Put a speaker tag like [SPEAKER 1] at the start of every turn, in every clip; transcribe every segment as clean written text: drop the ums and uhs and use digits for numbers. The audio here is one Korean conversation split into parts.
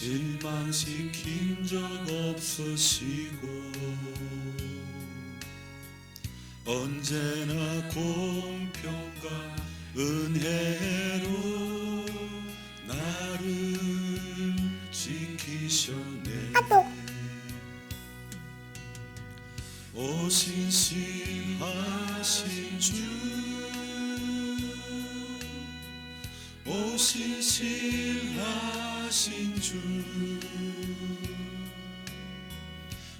[SPEAKER 1] 실망시킨 적 없으시고 언제나 공평과 은혜로 나를 지키셨네. 오 신실하신 주, 오 신실하신 주,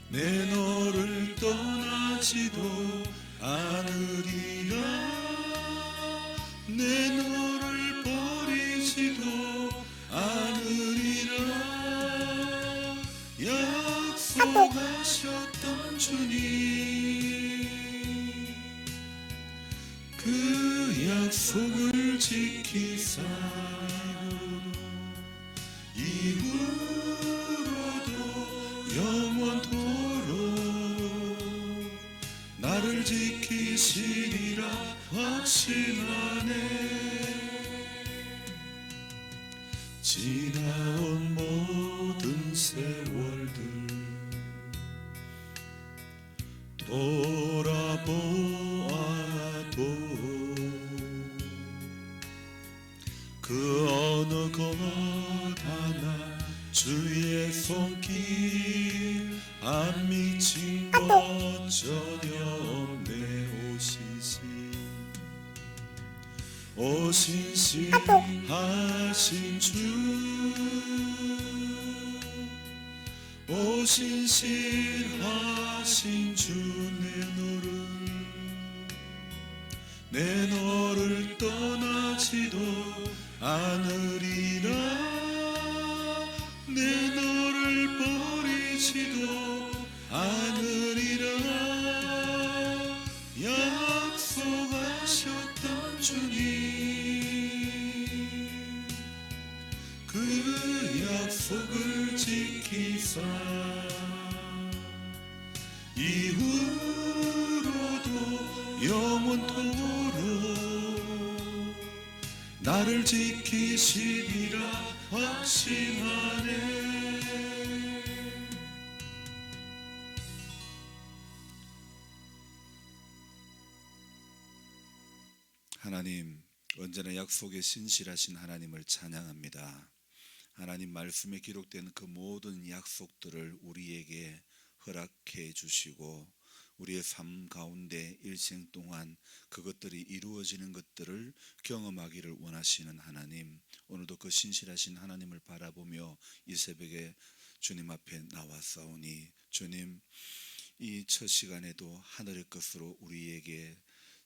[SPEAKER 1] 내 너를 떠나지도 않으리라. 내 너를 버리지도 않으리라. 약속하셨던 주님, 그 약속을 지키사 이후로도 영원토록 나를 지키시리라 확신하네. 지나온 모든 세월들 돌아보아도 그 어느 것 하나 주의 손길 안 미친 것 전혀 없네. 오 신실하신 주, 오 신실하신 주, 내 너를 떠나지도 않으리라. 내 너를 버리지도 않으리라. 약속하셨던 주님, 그 약속을 지키사 이후로도 영원토록 나를 지키시리라 확신하네. 하나님, 언제나 약속에 신실하신 하나님을 찬양합니다. 하나님 말씀에 기록된 그 모든 약속들을 우리에게 허락해 주시고 우리의 삶 가운데 일생 동안 그것들이 이루어지는 것들을 경험하기를 원하시는 하나님, 오늘도 그 신실하신 하나님을 바라보며 이 새벽에 주님 앞에 나왔사오니 주님, 이 첫 시간에도 하늘의 것으로 우리에게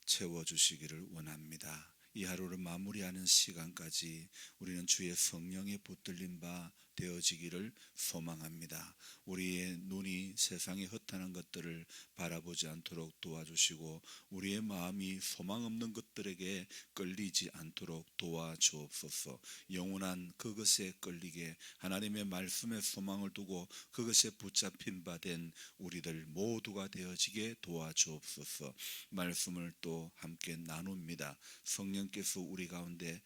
[SPEAKER 1] 채워주시기를 원합니다. 이 하루를 마무리하는 시간까지 우리는 주의 성령에 붙들린 바 되어지기를 소망합니다. 우리의 눈이 세상의 허탄한 것들을 바라보지 않도록 도와주시고 우리의 마음이 소망 없는 것들에게 끌리지 않도록 도와주옵소서. 영원한 그것에 끌리게 하나님의 말씀에 소망을 두고 그것에 붙잡힌 바 된 우리들 모두가 되어지게 도와주옵소서. 말씀을 또 함께 나눕니다. 성령께서 우리 가운데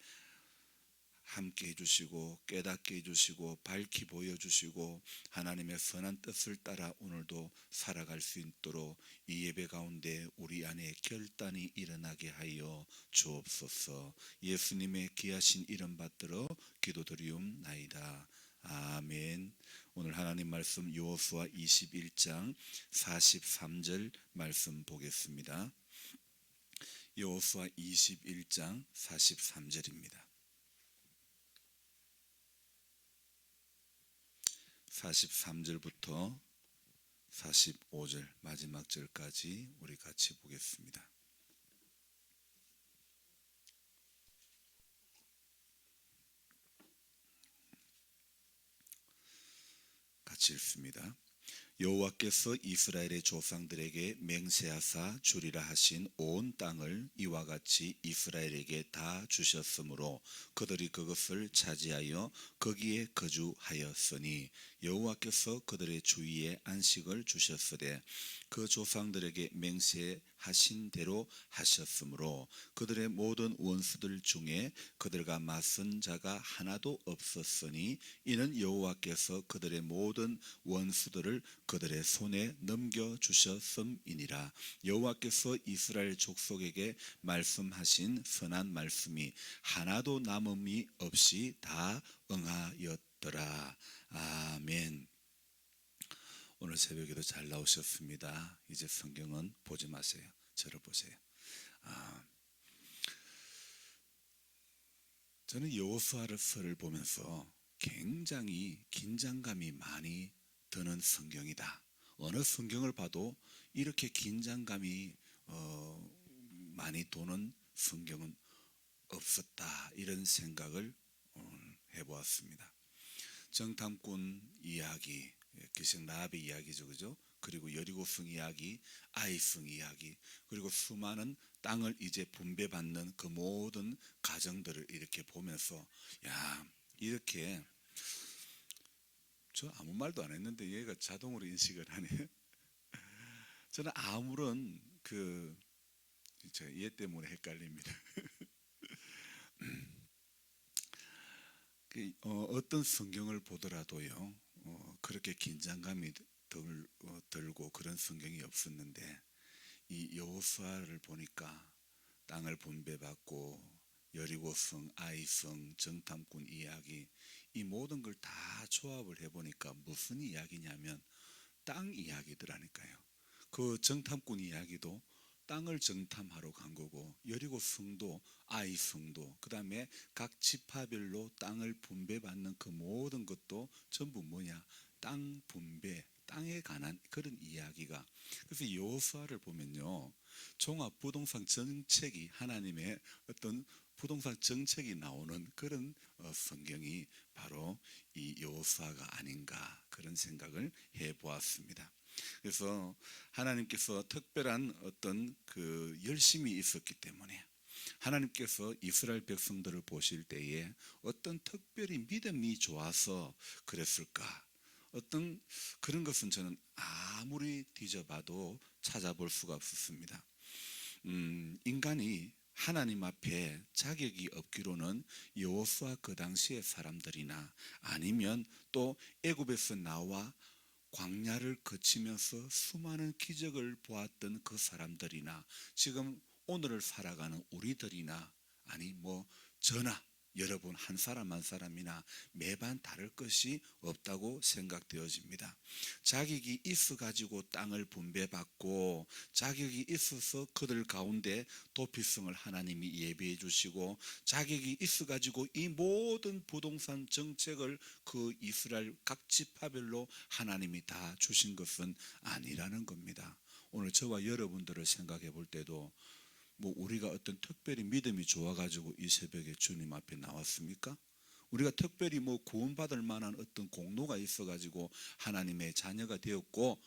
[SPEAKER 1] 함께 해주시고 깨닫게 해주시고 밝히 보여주시고 하나님의 선한 뜻을 따라 오늘도 살아갈 수 있도록 이 예배 가운데 우리 안에 결단이 일어나게 하여 주옵소서. 예수님의 귀하신 이름 받들어 기도드리옵나이다. 아멘. 오늘 하나님 말씀 여호수아 21장 43절 말씀 보겠습니다. 여호수아 21장 43절입니다. 43절부터 45절 마지막 절까지 우리 같이 보겠습니다. 같이 읽습니다. 여호와께서 이스라엘의 조상들에게 맹세하사 주리라 하신 온 땅을 이와 같이 이스라엘에게 다 주셨으므로 그들이 그것을 차지하여 거기에 거주하였으니 여호와께서 그들의 주위에 안식을 주셨으되 그 조상들에게 맹세하신 대로 하셨으므로 그들의 모든 원수들 중에 그들과 맞선 자가 하나도 없었으니 이는 여호와께서 그들의 모든 원수들을 그들의 손에 넘겨주셨음이니라. 여호와께서 이스라엘 족속에게 말씀하신 선한 말씀이 하나도 남음이 없이 다 응하였더라. 아멘. 오늘 새벽에도 잘 나오셨습니다. 이제 성경은 보지 마세요. 저를 보세요. 저는 여호수아서를 보면서 굉장히 긴장감이 많이 드는 성경이다. 어느 성경을 봐도 이렇게 긴장감이 많이 도는 성경은 없었다. 이런 생각을 해보았습니다. 정탐꾼 이야기, 기생 라합의 이야기죠, 그죠? 그리고 여리고성 이야기, 아이성 이야기, 그리고 수많은 땅을 이제 분배받는 그 모든 가정들을 이렇게 보면서, 야, 이렇게 저 아무 말도 안 했는데 얘가 자동으로 인식을 하네. 저는 아무런 얘 때문에 헷갈립니다. 어떤 성경을 보더라도요, 그렇게 긴장감이 들고 그런 성경이 없었는데 이 여호수아를 보니까 땅을 분배받고 여리고성, 아이성, 정탐꾼 이야기, 이 모든 걸 다 조합을 해보니까 무슨 이야기냐면 땅 이야기더라니까요. 그 정탐꾼 이야기도 땅을 정탐하러 간 거고, 여리고성도 아이성도, 그 다음에 각 지파별로 땅을 분배받는 그 모든 것도 전부 뭐냐, 땅 분배, 땅에 관한 그런 이야기가. 그래서 여호수아를 보면요, 종합부동산 정책이, 하나님의 어떤 부동산 정책이 나오는 그런 성경이 바로 이 여호수아가 아닌가, 그런 생각을 해보았습니다. 그래서 하나님께서 특별한 어떤 그 열심이 있었기 때문에 하나님께서 이스라엘 백성들을 보실 때에 어떤 특별히 믿음이 좋아서 그랬을까, 어떤 그런 것은 저는 아무리 뒤져봐도 찾아볼 수가 없었습니다. 인간이 하나님 앞에 자격이 없기로는 여호수아 그 당시의 사람들이나 아니면 또 애굽에서 나와 광야를 거치면서 수많은 기적을 보았던 그 사람들이나 지금 오늘을 살아가는 우리들이나, 아니 뭐 저나 여러분 한 사람 한 사람이나 매반 다를 것이 없다고 생각되어집니다. 자격이 있어 가지고 땅을 분배받고 자격이 있어서 그들 가운데 도피성을 하나님이 예비해 주시고 자격이 있어 가지고 이 모든 부동산 정책을 그 이스라엘 각 지파별로 하나님이 다 주신 것은 아니라는 겁니다. 오늘 저와 여러분들을 생각해 볼 때도 뭐 우리가 어떤 특별히 믿음이 좋아가지고 이 새벽에 주님 앞에 나왔습니까? 우리가 특별히 뭐 구원받을 만한 어떤 공로가 있어가지고 하나님의 자녀가 되었고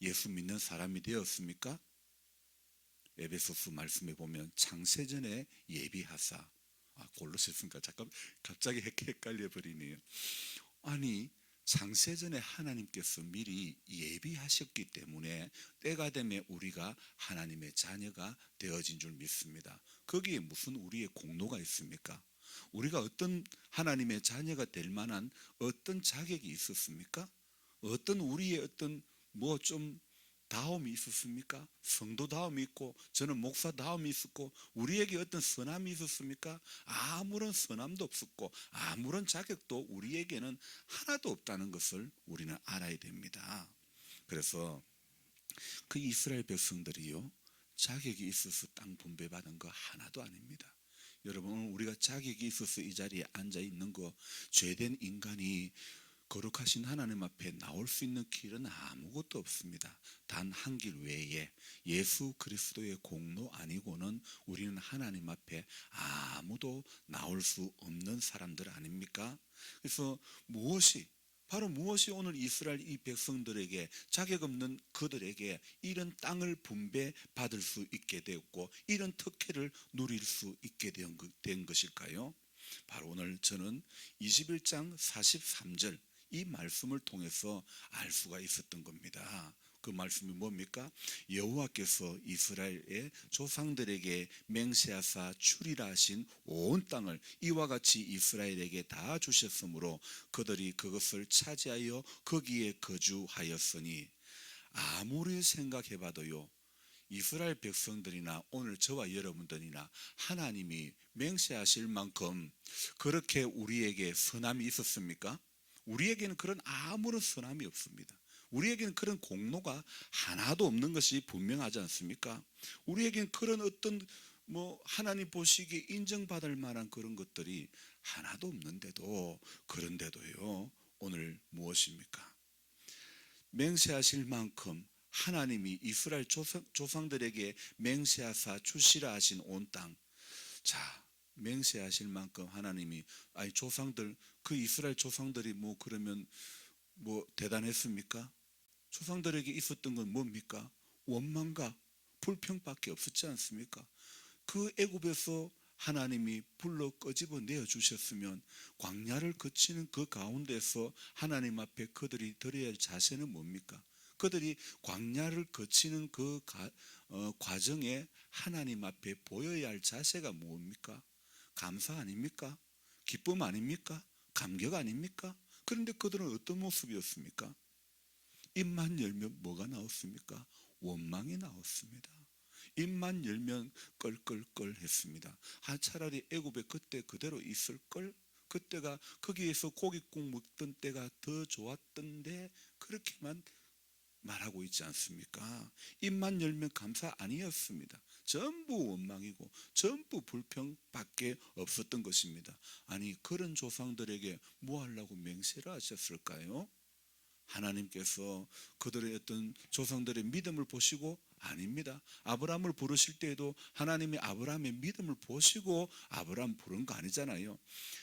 [SPEAKER 1] 예수 믿는 사람이 되었습니까? 에베소서 말씀에 보면 창세전에 예비하사, 골로새서니까 잠깐 갑자기 헷갈려 버리네요. 아니 창세전에 하나님께서 미리 예비하셨기 때문에 때가 되면 우리가 하나님의 자녀가 되어진 줄 믿습니다. 거기에 무슨 우리의 공로가 있습니까? 우리가 어떤 하나님의 자녀가 될 만한 어떤 자격이 있었습니까? 어떤 우리의 어떤 뭐 좀 다움이 있었습니까? 성도 다움이 있고 저는 목사 다움이 있었고 우리에게 어떤 선함이 있었습니까? 아무런 선함도 없었고 아무런 자격도 우리에게는 하나도 없다는 것을 우리는 알아야 됩니다. 그래서 그 이스라엘 백성들이요, 자격이 있어서 땅 분배받은 거 하나도 아닙니다. 여러분, 우리가 자격이 있어서 이 자리에 앉아 있는 거, 죄된 인간이 거룩하신 하나님 앞에 나올 수 있는 길은 아무것도 없습니다. 단 한 길 외에 예수 그리스도의 공로 아니고는 우리는 하나님 앞에 아무도 나올 수 없는 사람들 아닙니까? 그래서 무엇이 바로 무엇이 오늘 이스라엘 이 백성들에게, 자격 없는 그들에게 이런 땅을 분배받을 수 있게 되었고 이런 특혜를 누릴 수 있게 된 것일까요? 바로 오늘 저는 21장 43절 이 말씀을 통해서 알 수가 있었던 겁니다. 그 말씀이 뭡니까? 여호와께서 이스라엘의 조상들에게 맹세하사 주리라 하신 온 땅을 이와 같이 이스라엘에게 다 주셨으므로 그들이 그것을 차지하여 거기에 거주하였으니, 아무리 생각해봐도요, 이스라엘 백성들이나 오늘 저와 여러분들이나 하나님이 맹세하실 만큼 그렇게 우리에게 선함이 있었습니까? 우리에게는 그런 아무런 선함이 없습니다. 우리에게는 그런 공로가 하나도 없는 것이 분명하지 않습니까? 우리에게는 그런 어떤 하나님 보시기에 인정받을 만한 그런 것들이 하나도 없는데도, 그런데도요, 오늘 무엇입니까? 맹세하실 만큼 하나님이 이스라엘 조상들에게 맹세하사 주시라 하신 온 땅, 자, 맹세하실 만큼 하나님이, 아니 조상들, 그 이스라엘 조상들이 그러면 대단했습니까? 조상들에게 있었던 건 뭡니까? 원망과 불평밖에 없었지 않습니까? 그 애굽에서 하나님이 불러 끄집어 내어 주셨으면 광야를 거치는 그 가운데서 하나님 앞에 그들이 드려야 할 자세는 뭡니까? 그들이 광야를 거치는 그 과정에 하나님 앞에 보여야 할 자세가 뭡니까? 감사 아닙니까? 기쁨 아닙니까? 감격 아닙니까? 그런데 그들은 어떤 모습이었습니까? 입만 열면 뭐가 나왔습니까? 원망이 나왔습니다. 입만 열면 껄껄껄 했습니다. 차라리 애굽에 그때 그대로 있을걸? 그때가 거기에서 고깃국 먹던 때가 더 좋았던데, 그렇게만 말하고 있지 않습니까? 입만 열면 감사 아니었습니다. 전부 원망이고 전부 불평밖에 없었던 것입니다. 아니, 그런 조상들에게 뭐 하려고 맹세를 하셨을까요? 하나님께서 그들의 어떤 조상들의 믿음을 보시고? 아닙니다. 아브라함을 부르실 때에도 하나님이 아브라함의 믿음을 보시고 아브라함 부른 거 아니잖아요.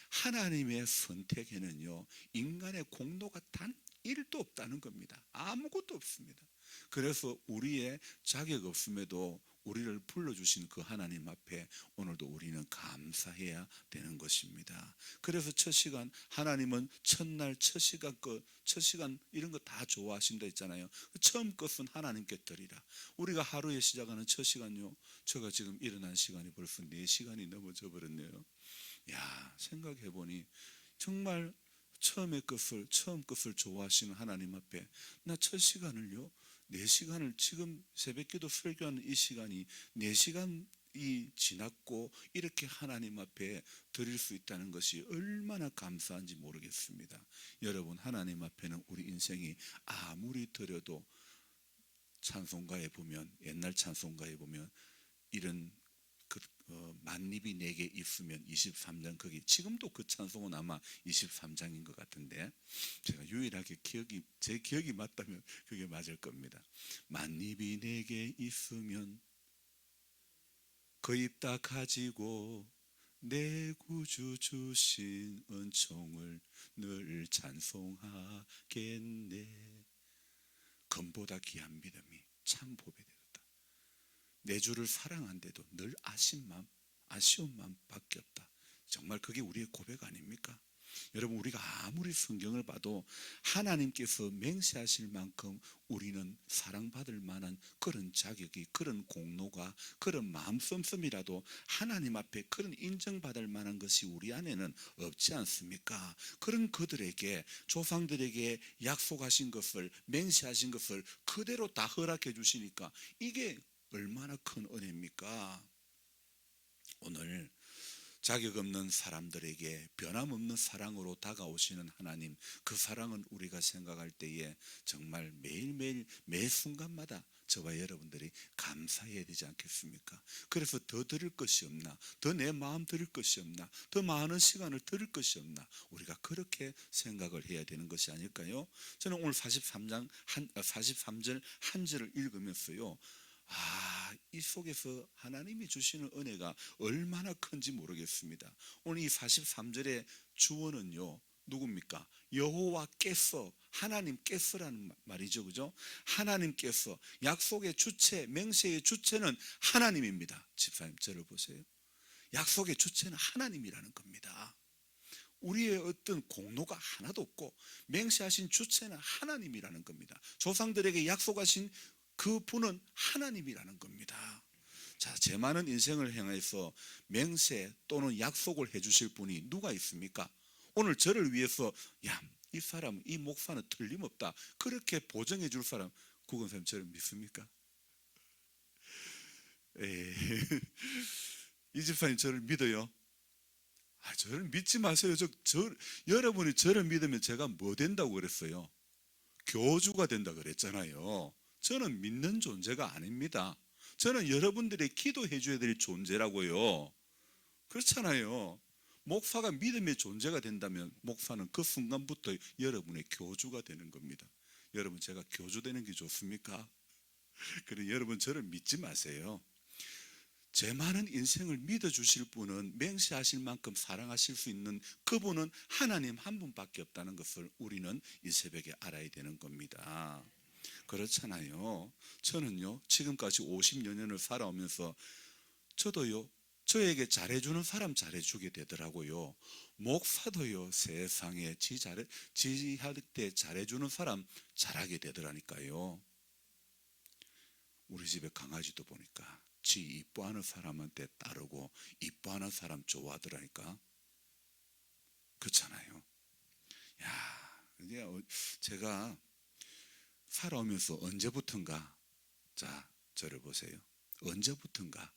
[SPEAKER 1] 하나님의 선택에는요, 인간의 공로가 단 1도 없다는 겁니다. 아무것도 없습니다. 그래서 우리의 자격 없음에도 우리를 불러주신 그 하나님 앞에 오늘도 우리는 감사해야 되는 것입니다. 그래서 첫 시간, 하나님은 첫날 첫 시간 이런 거 다 좋아하신다 했잖아요. 처음 것은 하나님께 드리라. 우리가 하루에 시작하는 첫 시간요, 제가 지금 일어난 시간이 벌써 4시간이 넘어져 버렸네요. 야, 생각해보니 정말 처음 것을 좋아하시는 하나님 앞에 나 첫 시간을요, 4시간을, 지금 새벽기도 설교하는 이 시간이 4시간이 지났고 이렇게 하나님 앞에 드릴 수 있다는 것이 얼마나 감사한지 모르겠습니다. 여러분, 하나님 앞에는 우리 인생이 아무리 드려도, 찬송가에 보면, 옛날 찬송가에 보면 이런 만입이 내게 있으면 23장, 거기 지금도 그 찬송은 아마 23장인 것 같은데, 제가 유일하게 제 기억이 맞다면 그게 맞을 겁니다. 만입이 내게 있으면 그 입 다 가지고 내 구주 주신 은총을 늘 찬송하겠네. 금보다 귀한 믿음이 참 복이 되었다. 내 주를 사랑한데도 늘 아쉬운 마음밖에 없다. 정말 그게 우리의 고백 아닙니까? 여러분, 우리가 아무리 성경을 봐도 하나님께서 맹세하실 만큼 우리는 사랑받을 만한 그런 자격이, 그런 공로가, 그런 마음씀씀이라도 하나님 앞에 그런 인정받을 만한 것이 우리 안에는 없지 않습니까? 그런 그들에게, 조상들에게 약속하신 것을, 맹세하신 것을 그대로 다 허락해 주시니까 이게 얼마나 큰 은혜입니까? 오늘 자격 없는 사람들에게 변함없는 사랑으로 다가오시는 하나님, 그 사랑은 우리가 생각할 때에 정말 매일매일 매 순간마다 저와 여러분들이 감사해야 되지 않겠습니까? 그래서 더 드릴 것이 없나, 더 내 마음 드릴 것이 없나, 더 많은 시간을 드릴 것이 없나, 우리가 그렇게 생각을 해야 되는 것이 아닐까요? 저는 오늘 43절 한 절을 읽으면서요, 이 속에서 하나님이 주시는 은혜가 얼마나 큰지 모르겠습니다. 오늘 이 43절의 주어는요, 누굽니까? 여호와께서, 하나님께서라는 말이죠. 그죠? 하나님께서, 약속의 주체, 맹세의 주체는 하나님입니다. 집사님, 저를 보세요. 약속의 주체는 하나님이라는 겁니다. 우리의 어떤 공로가 하나도 없고 맹세하신 주체는 하나님이라는 겁니다. 조상들에게 약속하신 그 분은 하나님이라는 겁니다. 자, 제 많은 인생을 향해서 맹세 또는 약속을 해주실 분이 누가 있습니까? 오늘 저를 위해서 이 사람, 이 목사는 틀림없다, 그렇게 보정해 줄 사람, 구건사님 저를 믿습니까? 이 집사님 저를 믿어요? 저를 믿지 마세요. 여러분이 저를 믿으면 제가 뭐 된다고 그랬어요? 교주가 된다 그랬잖아요. 저는 믿는 존재가 아닙니다. 저는 여러분들이 기도해 줘야 될 존재라고요. 그렇잖아요. 목사가 믿음의 존재가 된다면 목사는 그 순간부터 여러분의 교주가 되는 겁니다. 여러분, 제가 교주 되는 게 좋습니까? 그래, 여러분 저를 믿지 마세요. 제 많은 인생을 믿어주실 분은, 맹세하실 만큼 사랑하실 수 있는 그분은 하나님 한 분밖에 없다는 것을 우리는 이 새벽에 알아야 되는 겁니다. 그렇잖아요. 저는요, 지금까지 50여 년을 살아오면서 저도요, 저에게 잘해주는 사람 잘해주게 되더라고요. 목사도요, 세상에 지할 때 잘해주는 사람 잘하게 되더라니까요. 우리 집에 강아지도 보니까 지 이뻐하는 사람한테 따르고 이뻐하는 사람 좋아하더라니까. 그렇잖아요. 이게 제가 살아오면서 언제부턴가, 자, 저를 보세요. 언제부턴가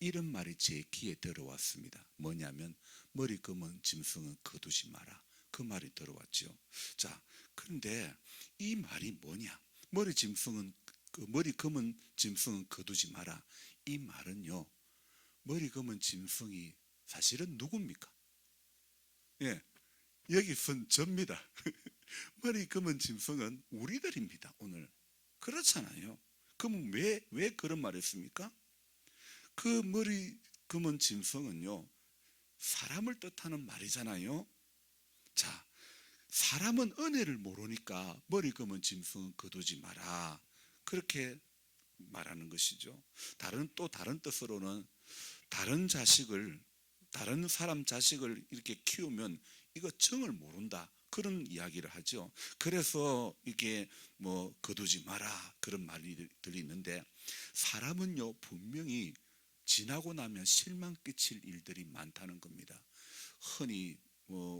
[SPEAKER 1] 이런 말이 제 귀에 들어왔습니다. 뭐냐면 머리 검은 짐승은 거두지 마라. 그 말이 들어왔죠. 자, 그런데 이 말이 뭐냐? 머리 검은 짐승은 거두지 마라. 이 말은요, 머리 검은 짐승이 사실은 누굽니까? 여기선 접니다. 머리 검은 짐승은 우리들입니다. 오늘 그렇잖아요. 그럼 왜 그런 말 했습니까? 그 머리 검은 짐승은요, 사람을 뜻하는 말이잖아요. 자, 사람은 은혜를 모르니까 머리 검은 짐승은 거두지 마라, 그렇게 말하는 것이죠. 다른 뜻으로는 다른 사람 자식을 이렇게 키우면 이거 정을 모른다, 그런 이야기를 하죠. 그래서 이게 뭐 거두지 마라 그런 말들이 있는데, 사람은요 분명히 지나고 나면 실망 끼칠 일들이 많다는 겁니다. 흔히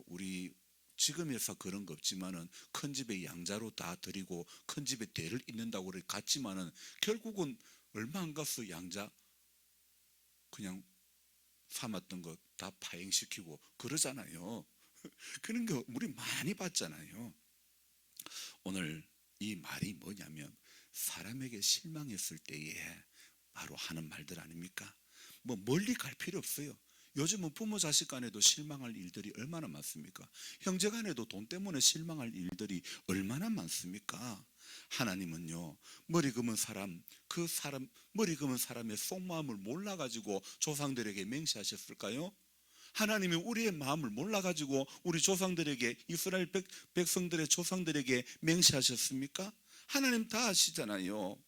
[SPEAKER 1] 우리 지금에서 그런 거 없지만은 큰 집에 양자로 다 드리고 큰 집에 대를 잇는다고 그래 갔지만은 결국은 얼마 안 가서 양자 그냥 삼았던 거 다 파행시키고 그러잖아요. 그런 거 우리 많이 봤잖아요. 오늘 이 말이 뭐냐면 사람에게 실망했을 때에 바로 하는 말들 아닙니까? 뭐 멀리 갈 필요 없어요. 요즘은 부모 자식 간에도 실망할 일들이 얼마나 많습니까? 형제 간에도 돈 때문에 실망할 일들이 얼마나 많습니까? 하나님은요, 머리 검은 사람의 속마음을 몰라가지고 조상들에게 맹세하셨을까요? 하나님이 우리의 마음을 몰라가지고 우리 조상들에게, 이스라엘 백성들의 조상들에게 맹세하셨습니까? 하나님 다 아시잖아요.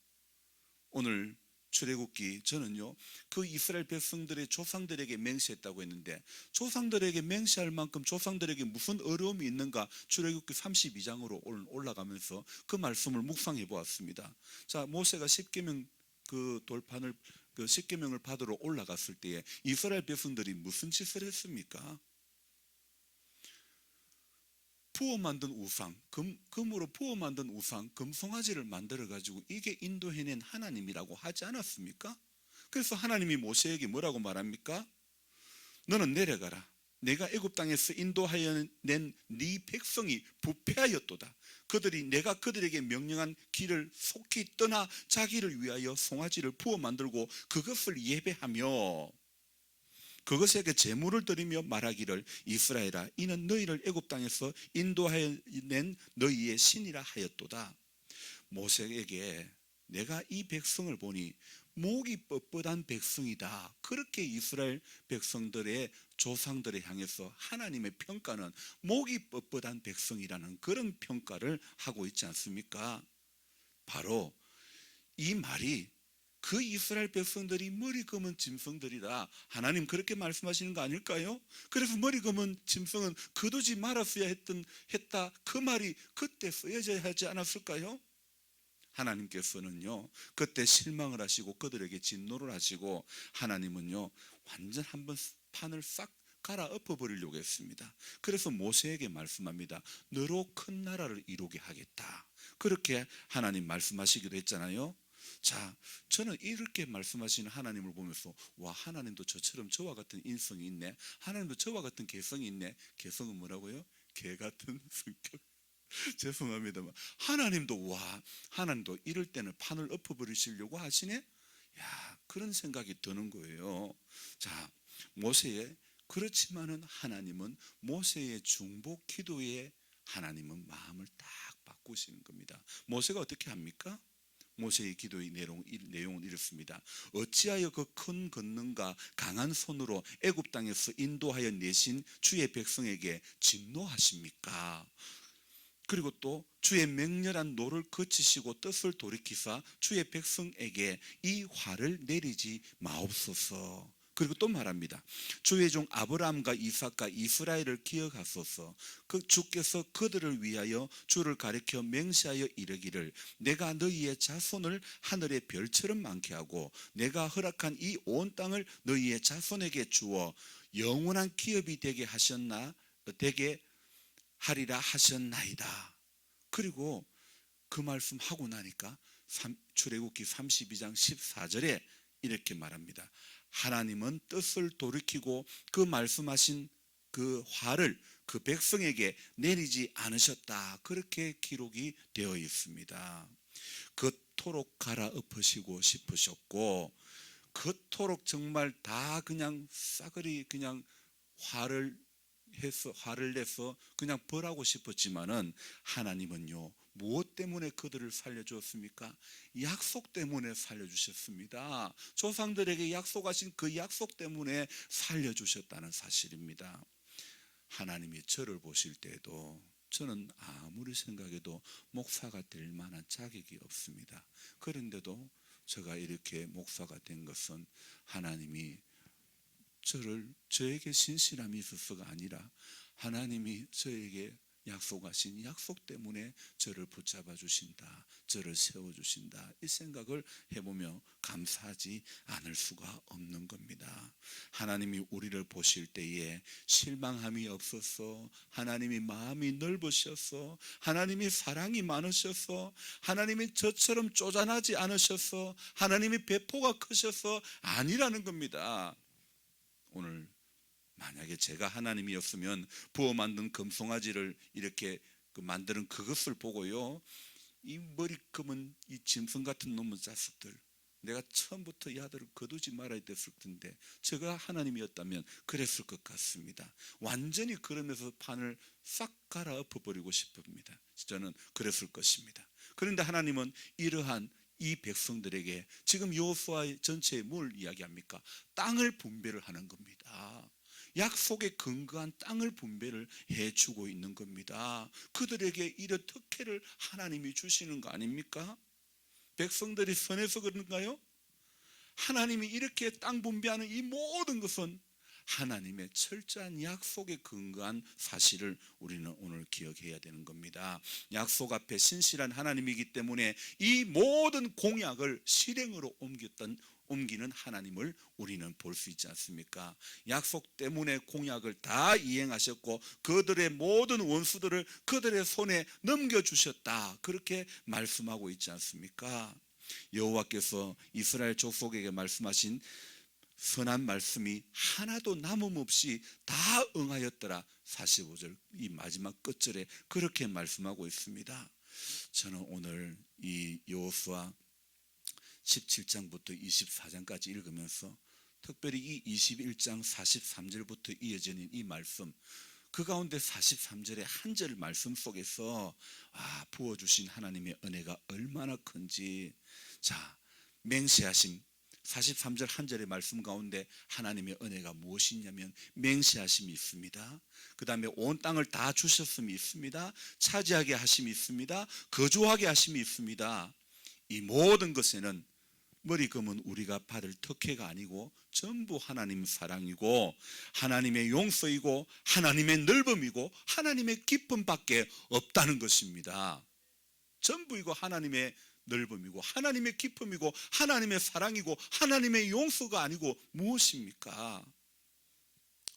[SPEAKER 1] 오늘 출애굽기, 저는요 그 이스라엘 백성들의 조상들에게 맹세했다고 했는데, 조상들에게 맹세할 만큼 조상들에게 무슨 어려움이 있는가, 출애굽기 32장으로 올라가면서 그 말씀을 묵상해 보았습니다. 자, 모세가 십계명 돌판을 십계명을 받으러 올라갔을 때에 이스라엘 백성들이 무슨 짓을 했습니까? 부어 만든 우상, 금으로 부어 만든 우상, 금송아지를 만들어 가지고 이게 인도해낸 하나님이라고 하지 않았습니까? 그래서 하나님이 모세에게 뭐라고 말합니까? 너는 내려가라. 내가 애굽 땅에서 인도하여 낸 네 백성이 부패하였도다. 내가 그들에게 명령한 길을 속히 떠나 자기를 위하여 송아지를 부어 만들고 그것을 예배하며 그것에게 제물을 드리며 말하기를, 이스라엘아, 이는 너희를 애굽 땅에서 인도하여 낸 너희의 신이라 하였도다. 모세에게 내가 이 백성을 보니 목이 뻣뻣한 백성이다. 그렇게 이스라엘 백성들의 조상들을 향해서 하나님의 평가는 목이 뻣뻣한 백성이라는 그런 평가를 하고 있지 않습니까? 바로 이 말이 그 이스라엘 백성들이 머리 검은 짐승들이다, 하나님 그렇게 말씀하시는 거 아닐까요? 그래서 머리 검은 짐승은 거두지 말았어야 했다, 그 말이 그때 쓰여져야 하지 않았을까요? 하나님께서는요 그때 실망을 하시고 그들에게 진노를 하시고, 하나님은요 완전 한번 판을 싹 갈아 엎어버리려고 했습니다. 그래서 모세에게 말씀합니다. 너로 큰 나라를 이루게 하겠다, 그렇게 하나님 말씀하시기도 했잖아요. 자, 저는 이렇게 말씀하시는 하나님을 보면서 와, 하나님도 저처럼 저와 같은 인성이 있네, 하나님도 저와 같은 개성이 있네. 개성은 뭐라고요? 개 같은 성격. 죄송합니다만 하나님도 와, 하나님도 이럴 때는 판을 엎어버리시려고 하시네. 야, 그런 생각이 드는 거예요. 자, 모세의, 그렇지만은 하나님은 모세의 중보 기도에 하나님은 마음을 딱 바꾸시는 겁니다. 모세가 어떻게 합니까? 모세의 기도의 내용은 이렇습니다. 어찌하여 그 큰 권능과 강한 손으로 애굽 땅에서 인도하여 내신 주의 백성에게 진노하십니까? 그리고 또 주의 맹렬한 노를 그치시고 뜻을 돌이키사 주의 백성에게 이 화를 내리지 마옵소서. 그리고 또 말합니다. 주의 종 아브라함과 이삭과 이스라엘을 기억하소서. 그 주께서 그들을 위하여 주를 가리켜 맹세하여 이르기를 내가 너희의 자손을 하늘의 별처럼 많게 하고 내가 허락한 이 온 땅을 너희의 자손에게 주어 영원한 기업이 되게 하리라 하셨나이다. 그리고 그 말씀하고 나니까 출애굽기 32장 14절에 이렇게 말합니다. 하나님은 뜻을 돌이키고 그 말씀하신 그 화를 그 백성에게 내리지 않으셨다, 그렇게 기록이 되어 있습니다. 그토록 갈아엎으시고 싶으셨고, 그토록 정말 다 그냥 싸그리 그냥 화를 내서 그냥 벌하고 싶었지만은 하나님은요 무엇 때문에 그들을 살려주었습니까? 약속 때문에 살려주셨습니다. 조상들에게 약속하신 그 약속 때문에 살려주셨다는 사실입니다. 하나님이 저를 보실 때에도 저는 아무리 생각해도 목사가 될 만한 자격이 없습니다. 그런데도 제가 이렇게 목사가 된 것은 하나님이 저에게 신실함이 있어서가 아니라 하나님이 저에게 약속하신 약속 때문에 저를 붙잡아 주신다, 저를 세워 주신다, 이 생각을 해보며 감사하지 않을 수가 없는 겁니다. 하나님이 우리를 보실 때에 실망함이 없어서, 하나님이 마음이 넓으셔서, 하나님이 사랑이 많으셔서, 하나님이 저처럼 쪼잔하지 않으셔서, 하나님이 배포가 크셔서 아니라는 겁니다. 오늘 만약에 제가 하나님이었으면 부어 만든 금송아지를 이렇게 만드는 그것을 보고요, 이 머리 검은 이 짐승 같은 놈의 자식들, 내가 처음부터 이 아들을 거두지 말아야 됐을 텐데, 제가 하나님이었다면 그랬을 것 같습니다. 완전히 그러면서 판을 싹 갈아엎어버리고 싶습니다. 저는 그랬을 것입니다. 그런데 하나님은 이러한 이 백성들에게 지금 여호수아 전체에 뭘 이야기합니까? 땅을 분배를 하는 겁니다. 약속에 근거한 땅을 분배를 해주고 있는 겁니다. 그들에게 이런 특혜를 하나님이 주시는 거 아닙니까? 백성들이 선해서 그런가요? 하나님이 이렇게 땅 분배하는 이 모든 것은 하나님의 철저한 약속에 근거한 사실을 우리는 오늘 기억해야 되는 겁니다. 약속 앞에 신실한 하나님이기 때문에 이 모든 공약을 실행으로 옮기는 하나님을 우리는 볼 수 있지 않습니까? 약속 때문에 공약을 다 이행하셨고 그들의 모든 원수들을 그들의 손에 넘겨주셨다, 그렇게 말씀하고 있지 않습니까? 여호와께서 이스라엘 족속에게 말씀하신 선한 말씀이 하나도 남음없이 다 응하였더라. 45절 이 마지막 끝절에 그렇게 말씀하고 있습니다. 저는 오늘 이 여호수아 17장부터 24장까지 읽으면서 특별히 이 21장 43절부터 이어지는 이 말씀, 그 가운데 43절의 한 절 말씀 속에서 부어주신 하나님의 은혜가 얼마나 큰지, 자, 맹세하신 43절 한 절의 말씀 가운데 하나님의 은혜가 무엇이냐면 맹세하심이 있습니다. 그 다음에 온 땅을 다 주셨음이 있습니다. 차지하게 하심이 있습니다. 거주하게 하심이 있습니다. 이 모든 것에는 머리 금은 우리가 받을 특혜가 아니고 전부 하나님 사랑이고 하나님의 용서이고 하나님의 넓음이고 하나님의 깊음밖에 없다는 것입니다. 전부 이거 하나님의 넓음이고 하나님의 깊음이고 하나님의 사랑이고 하나님의 용서가 아니고 무엇입니까?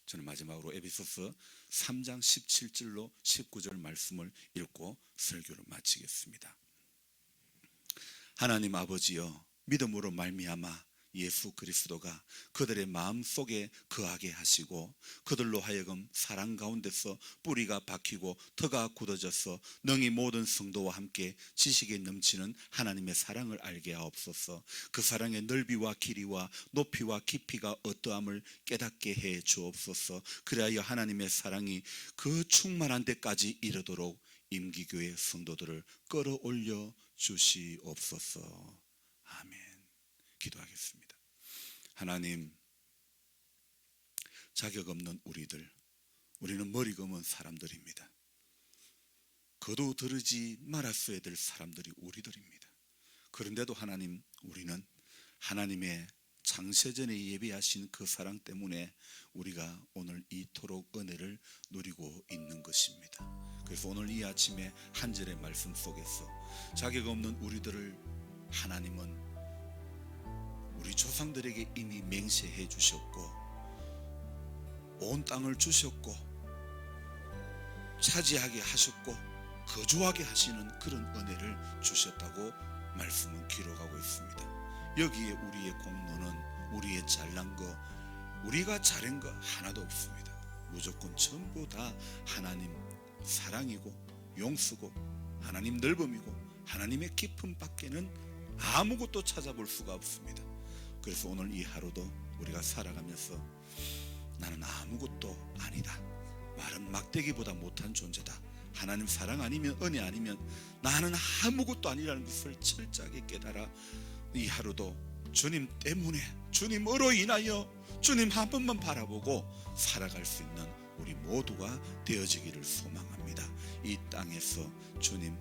[SPEAKER 1] 저는 마지막으로 에베소서 3장 17절로 19절 말씀을 읽고 설교를 마치겠습니다. 하나님 아버지여, 믿음으로 말미암아 예수 그리스도가 그들의 마음속에 거하게 하시고 그들로 하여금 사랑 가운데서 뿌리가 박히고 터가 굳어져서 능히 모든 성도와 함께 지식에 넘치는 하나님의 사랑을 알게 하옵소서. 그 사랑의 넓이와 길이와 높이와 깊이가 어떠함을 깨닫게 해 주옵소서. 그리하여 하나님의 사랑이 그 충만한 데까지 이르도록 임기교회 성도들을 끌어올려 주시옵소서. 아멘. 기도하겠습니다. 하나님, 자격 없는 우리는 머리 검은 사람들입니다. 거두들이지 말았어야 될 사람들이 우리들입니다. 그런데도 하나님, 우리는 하나님의 창세전에 예비하신 그 사랑 때문에 우리가 오늘 이토록 은혜를 누리고 있는 것입니다. 그래서 오늘 이 아침에 한 절의 말씀 속에서 자격 없는 우리들을 하나님은 우리 조상들에게 이미 맹세해 주셨고 온 땅을 주셨고 차지하게 하셨고 거주하게 하시는 그런 은혜를 주셨다고 말씀은 기록하고 있습니다. 여기에 우리의 공로는 우리의 잘난 거, 우리가 잘한 거 하나도 없습니다. 무조건 전부 다 하나님 사랑이고 용서고 하나님 넓음이고 하나님의 깊음 밖에는 아무것도 찾아볼 수가 없습니다. 그래서 오늘 이 하루도 우리가 살아가면서 나는 아무것도 아니다, 말은 막대기보다 못한 존재다, 하나님 사랑 아니면 은혜 아니면 나는 아무것도 아니라는 것을 철저하게 깨달아 이 하루도 주님 때문에, 주님으로 인하여 주님 한 번만 바라보고 살아갈 수 있는 우리 모두가 되어지기를 소망합니다. 이 땅에서 주님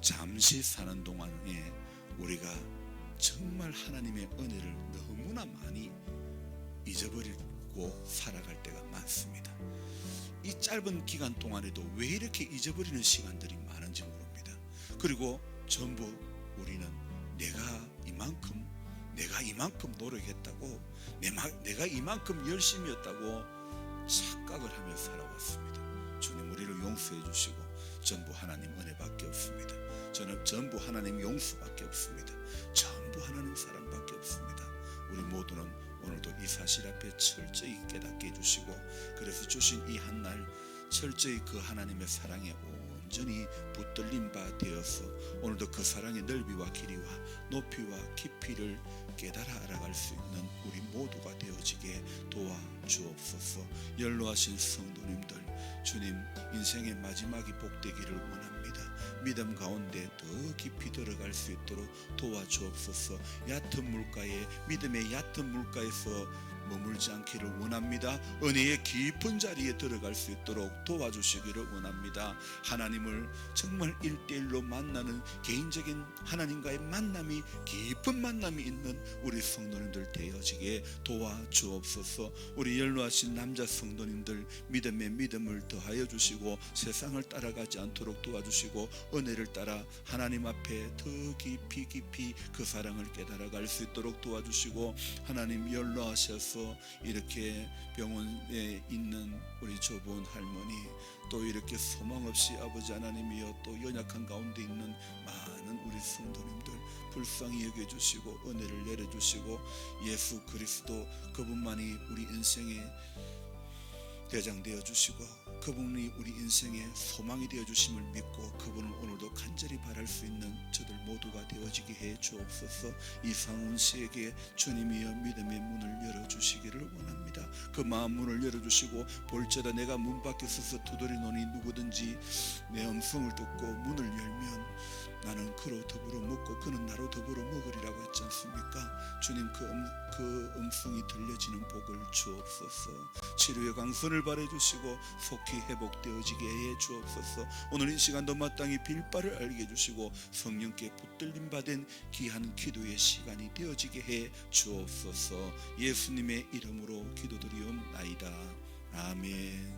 [SPEAKER 1] 잠시 사는 동안에 우리가 정말 하나님의 은혜를 너무나 많이 잊어버리고 살아갈 때가 많습니다. 이 짧은 기간 동안에도 왜 이렇게 잊어버리는 시간들이 많은지 모릅니다. 그리고 전부 우리는 내가 이만큼 노력했다고, 내가 이만큼 열심히 했다고 착각을 하며 살아왔습니다. 주님, 우리를 용서해 주시고 전부 하나님 은혜밖에 없습니다. 저는 전부 하나님 용서밖에 없습니다. 전부 하나님 사랑밖에 없습니다. 우리 모두는 오늘도 이 사실 앞에 철저히 깨닫게 해주시고, 그래서 주신 이 한 날 철저히 그 하나님의 사랑에 온전히 붙들린 바 되어서 오늘도 그 사랑의 넓이와 길이와 높이와 깊이를 깨달아 알아갈 수 있는 우리 모두가 되어지게 도와주옵소서. 연로하신 성도님들, 주님 인생의 마지막이 복되기를 원합니다. 믿음 가운데 더 깊이 들어갈 수 있도록 도와주옵소서. 얕은 물가에, 믿음의 얕은 물가에서 머물지 않기를 원합니다. 은혜의 깊은 자리에 들어갈 수 있도록 도와주시기를 원합니다. 하나님을 정말 1대1로 만나는 개인적인 하나님과의 만남이, 깊은 만남이 있는 우리 성도님들 되어지게 도와주옵소서. 우리 연로하신 남자 성도님들 믿음에 믿음을 더하여 주시고 세상을 따라가지 않도록 도와주시고 은혜를 따라 하나님 앞에 더 깊이 그 사랑을 깨달아갈 수 있도록 도와주시고, 하나님 연로하셔서 이렇게 병원에 있는 우리 조부원 할머니, 또 이렇게 소망 없이 아버지 하나님이여 또 연약한 가운데 있는 많은 우리 성도님들 불쌍히 여겨주시고 은혜를 내려주시고, 예수 그리스도 그분만이 우리 인생의 대장 되어주시고 그분이 우리 인생의 소망이 되어주심을 믿고 그분을 오늘도 간절히 바랄 수 있는 저들 모두가 되어지게 해 주옵소서. 이상훈 씨에게 주님이여 믿음의 문을 열어주시기를 원합니다. 그 마음 문을 열어주시고, 볼지어다 내가 문 밖에 서서 두드리노니 누구든지 내 음성을 듣고 문을 열면 나는 그로 더불어 먹고 그는 나로 더불어 먹으리라고 했지 않습니까? 주님 그 음성이 들려지는 복을 주옵소서. 치료의 강선을 바래주시고 속히 회복되어지게 해 주옵소서. 오늘 이 시간도 마땅히 빌바를 알게 해주시고 성령께 붙들림 받은 귀한 기도의 시간이 되어지게 해 주옵소서. 예수님의 이름으로 기도드리옵나이다. 아멘.